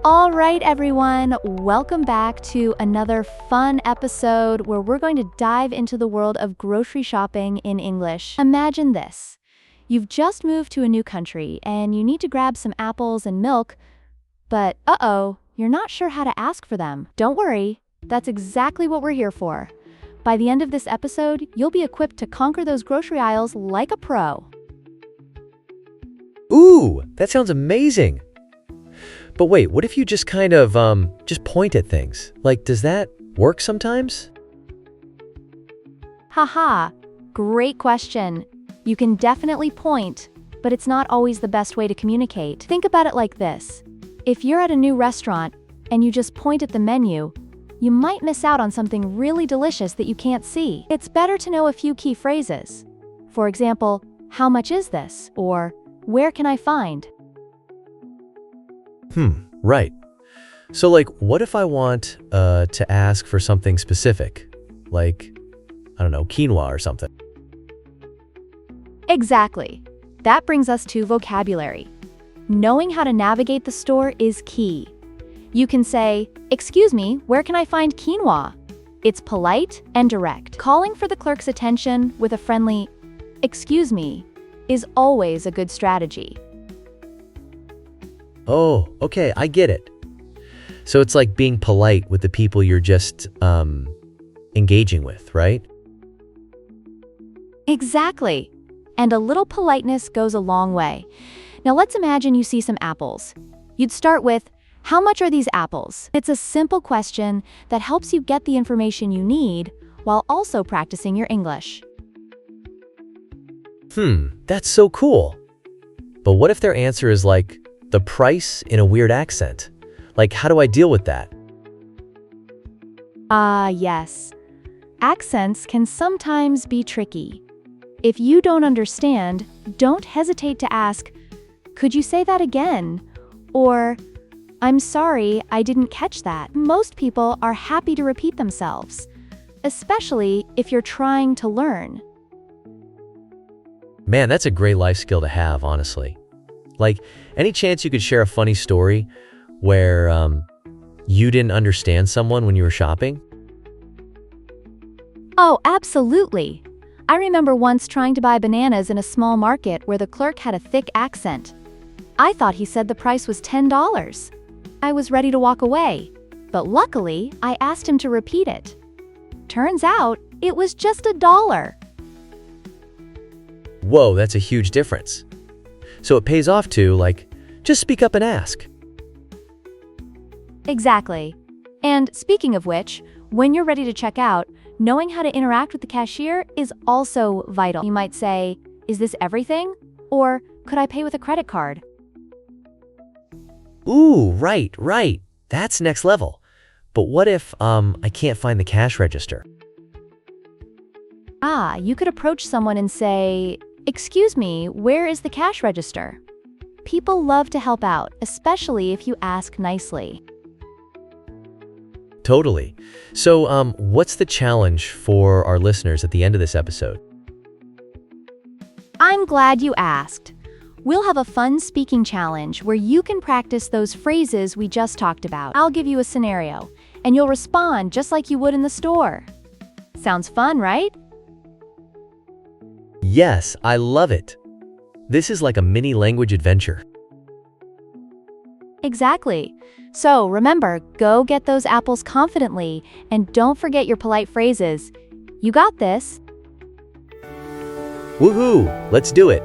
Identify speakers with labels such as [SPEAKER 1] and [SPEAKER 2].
[SPEAKER 1] All right, everyone, welcome back to another fun episode where we're going to dive into the world of grocery shopping in English. Imagine this. You've just moved to a new country and you need to grab some apples and milk, but you're not sure how to ask for them. Don't worry, that's exactly what we're here for. By the end of this episode, you'll be equipped to conquer those grocery aisles like a pro.
[SPEAKER 2] Ooh, that sounds amazing. But wait, what if you just kind of, just point at things? Like, does that work sometimes?
[SPEAKER 1] Haha, great question. You can definitely point, but it's not always the best way to communicate. Think about it like this. If you're at a new restaurant and you just point at the menu, you might miss out on something really delicious that you can't see. It's better to know a few key phrases. For example, how much is this? Or where can I find?
[SPEAKER 2] Right. So what if I want to ask for something specific? Like, I don't know, quinoa or something.
[SPEAKER 1] Exactly. That brings us to vocabulary. Knowing how to navigate the store is key. You can say, "Excuse me, where can I find quinoa?" It's polite and direct. Calling for the clerk's attention with a friendly, "Excuse me," is always a good strategy.
[SPEAKER 2] Oh, okay, I get it. So it's like being polite with the people you're just engaging with, right?
[SPEAKER 1] Exactly. And a little politeness goes a long way. Now let's imagine you see some apples. You'd start with, "How much are these apples?" It's a simple question that helps you get the information you need while also practicing your English.
[SPEAKER 2] That's so cool. But what if their answer is like, the price in a weird accent? Like, how do I deal with that?
[SPEAKER 1] Yes. Accents can sometimes be tricky. If you don't understand, don't hesitate to ask, "Could you say that again?" Or, "I'm sorry, I didn't catch that." Most people are happy to repeat themselves, especially if you're trying to learn.
[SPEAKER 2] Man, that's a great life skill to have, honestly. Like, any chance you could share a funny story where you didn't understand someone when you were shopping?
[SPEAKER 1] Oh, absolutely. I remember once trying to buy bananas in a small market where the clerk had a thick accent. I thought he said the price was $10. I was ready to walk away, but luckily, I asked him to repeat it. Turns out, it was just $1.
[SPEAKER 2] Whoa, that's a huge difference. So it pays off to, just speak up and ask.
[SPEAKER 1] Exactly. And speaking of which, when you're ready to check out, knowing how to interact with the cashier is also vital. You might say, "Is this everything?" Or, "Could I pay with a credit card?"
[SPEAKER 2] Ooh, right. That's next level. But what if I can't find the cash register?
[SPEAKER 1] You could approach someone and say, "Excuse me, where is the cash register?" People love to help out, especially if you ask nicely.
[SPEAKER 2] Totally. So what's the challenge for our listeners at the end of this episode?
[SPEAKER 1] I'm glad you asked. We'll have a fun speaking challenge where you can practice those phrases we just talked about. I'll give you a scenario, and you'll respond just like you would in the store. Sounds fun, right?
[SPEAKER 2] Yes, I love it. This is like a mini language adventure.
[SPEAKER 1] Exactly. So remember, go get those apples confidently, and don't forget your polite phrases. You got this.
[SPEAKER 2] Woohoo! Let's do it.